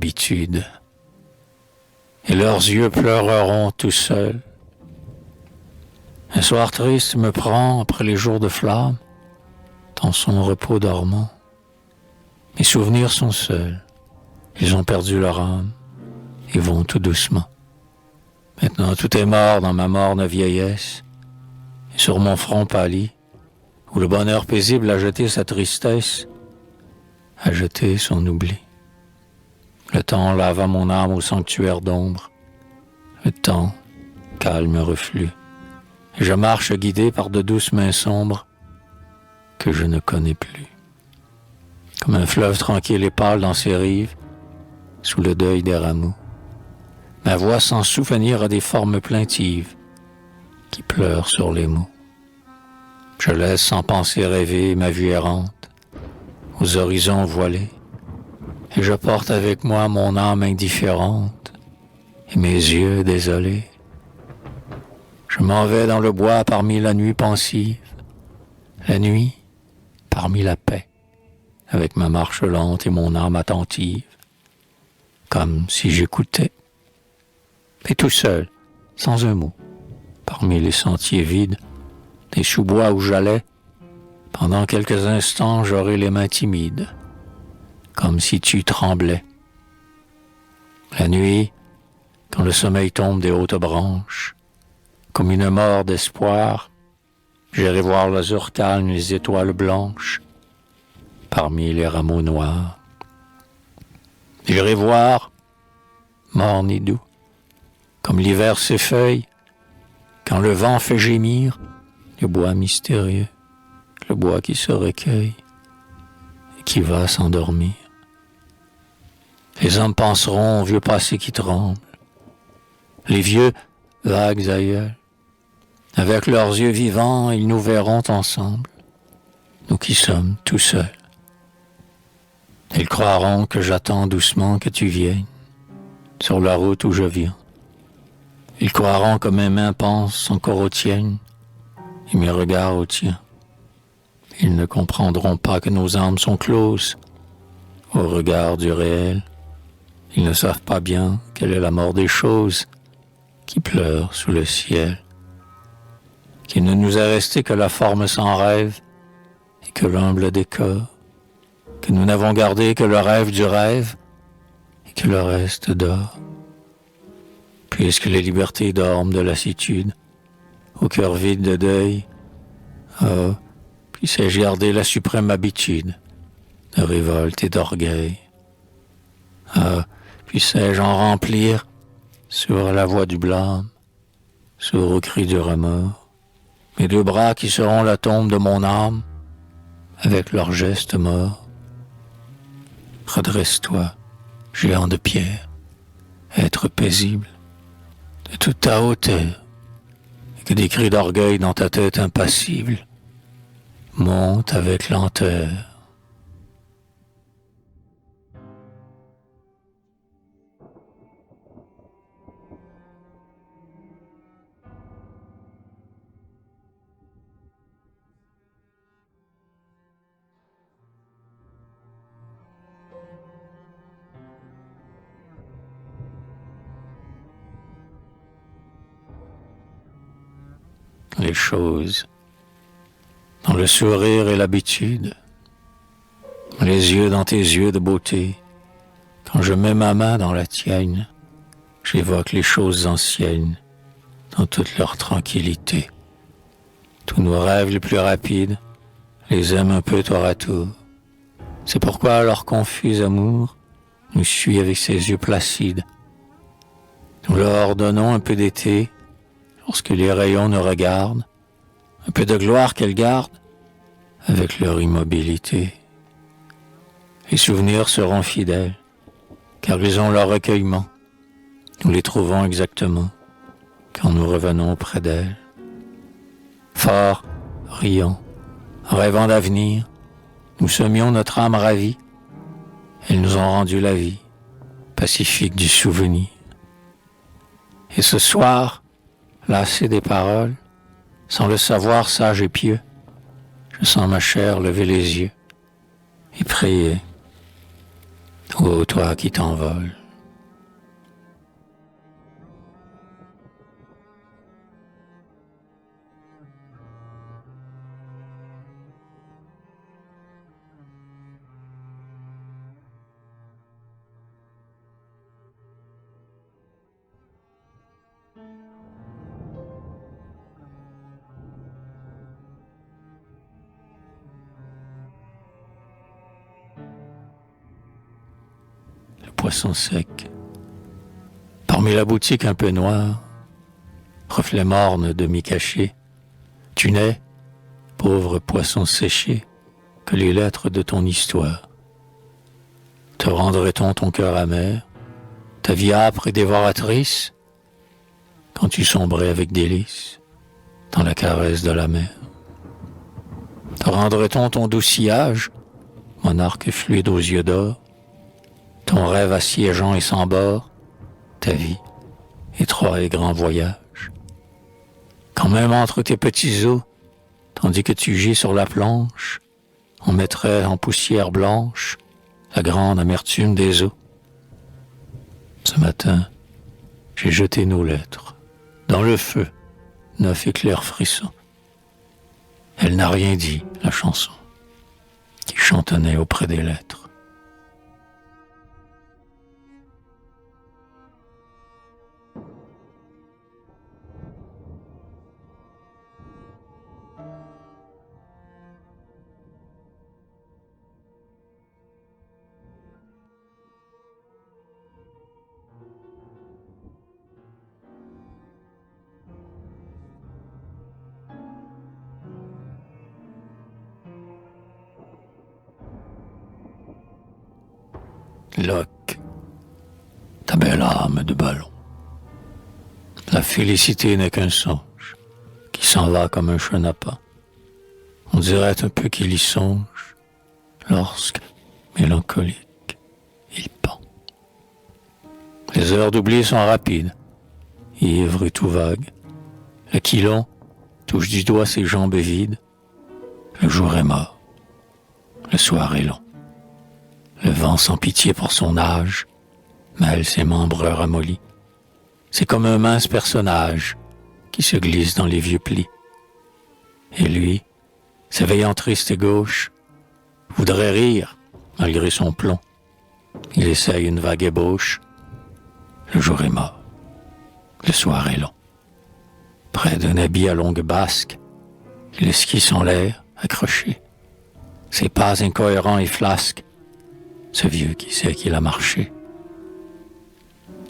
l'habitude. Et leurs yeux pleureront tout seuls. Un soir triste me prend après les jours de flamme, dans son repos dormant. Mes souvenirs sont seuls, ils ont perdu leur âme, et vont tout doucement. Maintenant tout est mort dans ma morne vieillesse, et sur mon front pâli, où le bonheur paisible a jeté sa tristesse, a jeté son oubli. Le temps lava mon âme au sanctuaire d'ombre, le temps, calme reflux, et je marche guidé par de douces mains sombres que je ne connais plus. Comme un fleuve tranquille et pâle dans ses rives, sous le deuil des rameaux, ma voix sans souvenir a des formes plaintives qui pleurent sur les mots. Je laisse sans penser rêver ma vue errante aux horizons voilés, et je porte avec moi mon âme indifférente et mes yeux désolés. Je m'en vais dans le bois parmi la nuit pensive, la nuit parmi la paix, avec ma marche lente et mon âme attentive, comme si j'écoutais, et tout seul, sans un mot, parmi les sentiers vides, des sous-bois où j'allais, pendant quelques instants j'aurai les mains timides, comme si tu tremblais. La nuit, quand le sommeil tombe des hautes branches, comme une mort d'espoir, j'irai voir l'azur calme, les étoiles blanches, parmi les rameaux noirs. J'irai voir, morne et doux, comme l'hiver s'effeuille, quand le vent fait gémir, le bois mystérieux, le bois qui se recueille et qui va s'endormir. Les hommes penseront au vieux passé qui tremble, les vieux vagues aïeuls. Avec leurs yeux vivants, ils nous verront ensemble, nous qui sommes tout seuls. Ils croiront que j'attends doucement que tu viennes, sur la route où je viens. Ils croiront que mes mains pensent encore aux tiennes, et mes regards aux tiens. Ils ne comprendront pas que nos âmes sont closes au regard du réel. Ils ne savent pas bien quelle est la mort des choses qui pleurent sous le ciel. Qu'il ne nous est resté que la forme sans rêve et que l'humble décor, que nous n'avons gardé que le rêve du rêve et que le reste dort. Puisque les libertés dorment de lassitude, au cœur vide de deuil, puissais-je garder la suprême habitude de révolte et d'orgueil. Puissais-je en remplir sur la voie du blâme, sourd au cri du remords, mes deux bras qui seront la tombe de mon âme, avec leurs gestes morts. Redresse-toi, géant de pierre, être paisible, de toute ta hauteur, et que des cris d'orgueil dans ta tête impassible montent avec lenteur. Les choses, dans le sourire et l'habitude, les yeux dans tes yeux de beauté, quand je mets ma main dans la tienne, j'évoque les choses anciennes, dans toute leur tranquillité. Tous nos rêves les plus rapides, les aiment un peu tour à tour. C'est pourquoi leur confus amour nous suit avec ses yeux placides. Nous leur donnons un peu d'été, lorsque les rayons nous regardent, un peu de gloire qu'elles gardent avec leur immobilité. Les souvenirs seront fidèles, car ils ont leur recueillement. Nous les trouvons exactement quand nous revenons près d'elles. Forts, riant, rêvant d'avenir, nous semions notre âme ravie. Elles nous ont rendu la vie, pacifique du souvenir. Et ce soir, lassé des paroles, sans le savoir sage et pieux, je sens ma chair lever les yeux et prier. Ô toi qui t'envoles, le poisson sec, parmi la boutique un peu noire, reflet morne demi-caché, tu n'es, pauvre poisson séché, que les lettres de ton histoire. Te rendrait-on ton cœur amer, ta vie âpre et dévoratrice, quand tu sombrais avec délice dans la caresse de la mer? Te rendrait-on ton doux sillage, monarque fluide aux yeux d'or, ton rêve assiégeant et sans bord, ta vie, étroit et grand voyage? Quand même entre tes petits os, tandis que tu gis sur la planche, on mettrait en poussière blanche la grande amertume des eaux. Ce matin, j'ai jeté nos lettres dans le feu, neuf éclairs frissons. Elle n'a rien dit, la chanson, qui chantonnait auprès des lettres. Locke, ta belle âme de ballon. La félicité n'est qu'un songe qui s'en va comme un chenapan. On dirait un peu qu'il y songe lorsque, mélancolique, il pend. Les heures d'oubli sont rapides, ivre et tout vague. Le quilon touche du doigt ses jambes vides. Le jour est mort, le soir est long. Le vent sans pitié pour son âge mêle ses membres ramollis. C'est comme un mince personnage qui se glisse dans les vieux plis. Et lui, s'éveillant triste et gauche, voudrait rire malgré son plomb. Il essaye une vague ébauche. Le jour est mort, le soir est long. Près d'un habit à longue basque, il esquisse en l'air, accroché. Ses pas incohérents et flasques, ce vieux qui sait qu'il a marché.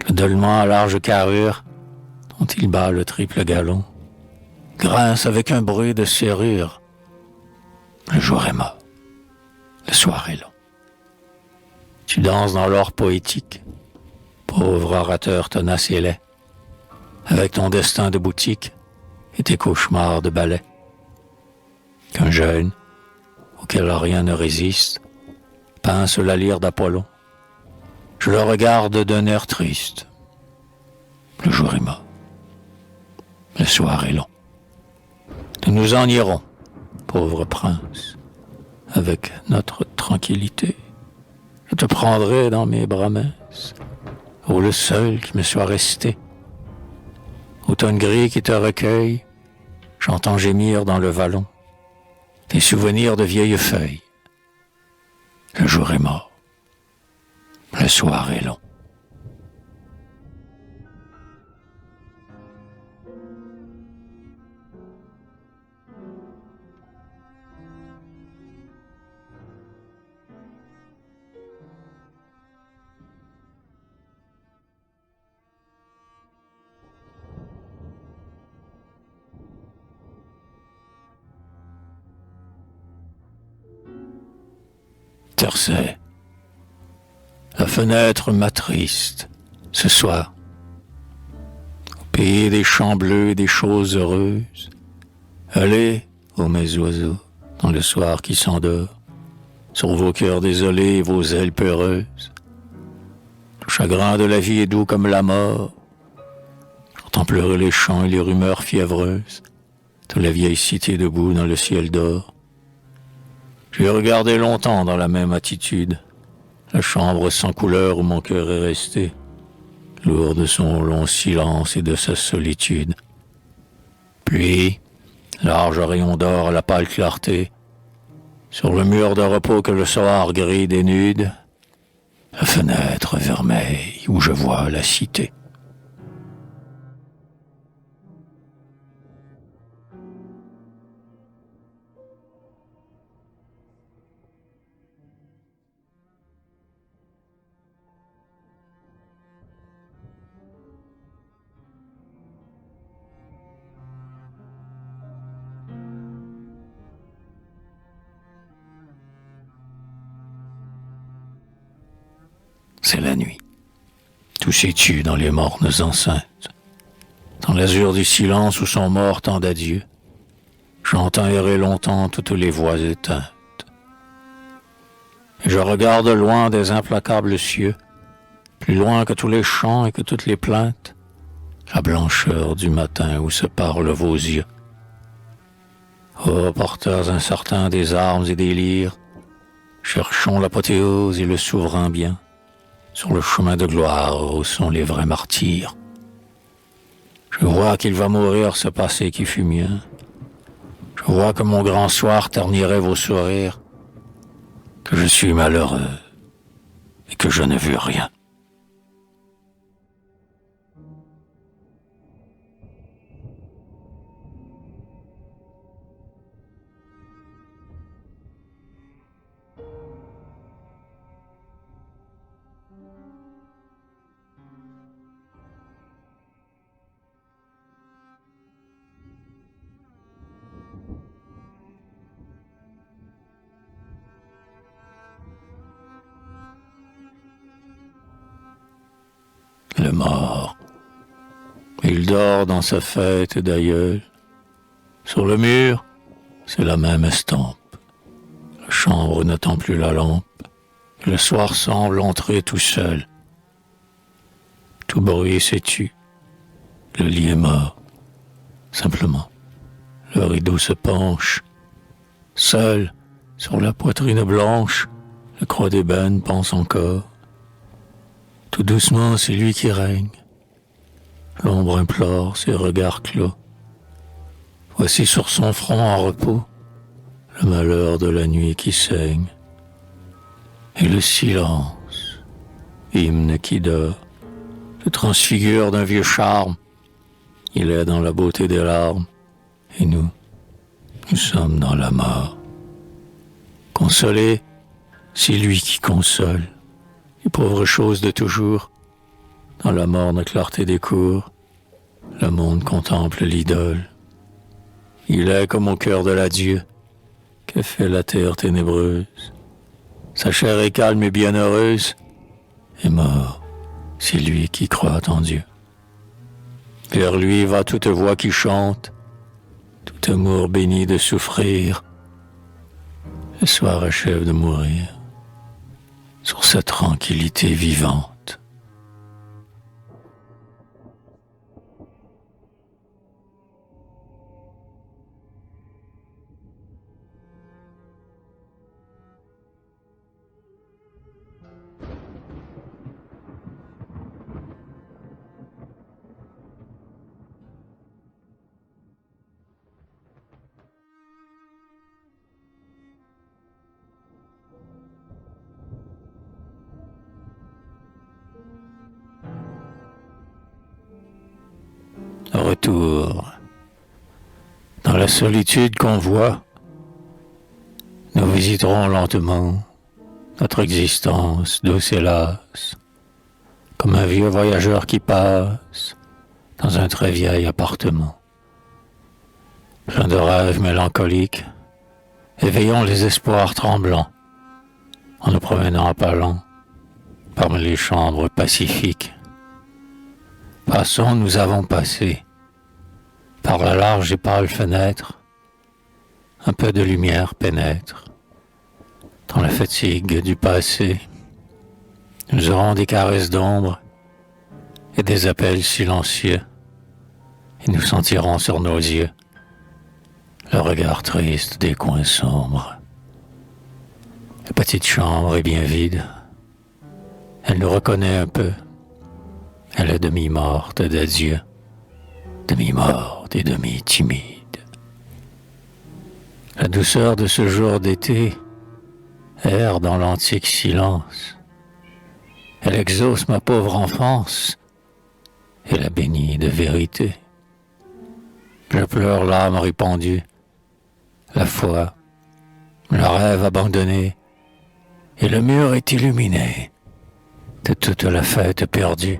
Le dolman à large carrure, dont il bat le triple galon, grince avec un bruit de serrure. Le jour est mort, le soir est long. Tu danses dans l'or poétique, pauvre orateur tenace et laid, avec ton destin de boutique et tes cauchemars de ballet. Qu'un jeune, auquel rien ne résiste, pince la lyre d'Apollon. Je le regarde d'un air triste. Le jour est mort. Le soir est long. Nous nous en irons, pauvre prince, avec notre tranquillité. Je te prendrai dans mes bras minces, ô le seul qui me soit resté. Automne gris qui te recueille, j'entends gémir dans le vallon tes souvenirs de vieilles feuilles. Le jour est mort, le soir est long. Tercet, la fenêtre m'attriste ce soir. Au pays des champs bleus et des choses heureuses, allez, ô mes oiseaux, dans le soir qui s'endort, sur vos cœurs désolés et vos ailes peureuses. Le chagrin de la vie est doux comme la mort. J'entends pleurer les chants et les rumeurs fiévreuses de la vieille cité debout dans le ciel d'or. J'ai regardé longtemps dans la même attitude la chambre sans couleur où mon cœur est resté, lourd de son long silence et de sa solitude. Puis, large rayon d'or à la pâle clarté, sur le mur de repos que le soir gris dénude, la fenêtre vermeille où je vois la cité. C'est la nuit. Tout s'étue dans les mornes enceintes. Dans l'azur du silence où sont morts tant d'adieux, j'entends errer longtemps toutes les voix éteintes. Et je regarde loin des implacables cieux, plus loin que tous les chants et que toutes les plaintes, la blancheur du matin où se parlent vos yeux. Ô porteurs incertains des armes et des lyres, cherchons l'apothéose et le souverain bien, sur le chemin de gloire où sont les vrais martyrs. Je vois qu'il va mourir ce passé qui fut mien. Je vois que mon grand soir ternirait vos sourires, que je suis malheureux et que je ne veux rien. Le mort, il dort dans sa fête d'aïeul. Sur le mur, c'est la même estampe. La chambre n'attend plus la lampe. Et le soir semble entrer tout seul. Tout bruit s'est tu. Le lit est mort. Simplement, le rideau se penche. Seul, sur la poitrine blanche, la croix d'ébène pense encore. Tout doucement, c'est lui qui règne. L'ombre implore ses regards clos. Voici sur son front en repos le malheur de la nuit qui saigne. Et le silence, hymne qui dort, le transfigure d'un vieux charme. Il est dans la beauté des larmes, et nous sommes dans la mort. Consolé, c'est lui qui console. Les pauvres choses de toujours, dans la morne clarté des cours, le monde contemple l'idole. Il est comme au cœur de l'adieu, que fait la terre ténébreuse. Sa chair est calme et bienheureuse, et mort, c'est lui qui croit en Dieu. Vers lui va toute voix qui chante, tout amour béni de souffrir. Le soir achève de mourir sur sa tranquillité vivante. Retour. Dans la solitude qu'on voit, nous visiterons lentement notre existence douce et lasse, comme un vieux voyageur qui passe dans un très vieil appartement. Plein de rêves mélancoliques, éveillons les espoirs tremblants, en nous promenant à pas lents parmi les chambres pacifiques. Passons, nous avons passé, par la large et pâle fenêtre, un peu de lumière pénètre dans la fatigue du passé. Nous aurons des caresses d'ombre et des appels silencieux, et nous sentirons sur nos yeux le regard triste des coins sombres. La petite chambre est bien vide, Elle nous reconnaît un peu. Elle est demi-morte d'adieu, demi-morte et demi-timide. La douceur de ce jour d'été erre dans l'antique silence. Elle exauce ma pauvre enfance et la bénit de vérité. Je pleure l'âme répandue, la foi, le rêve abandonné, et le mur est illuminé de toute la fête perdue.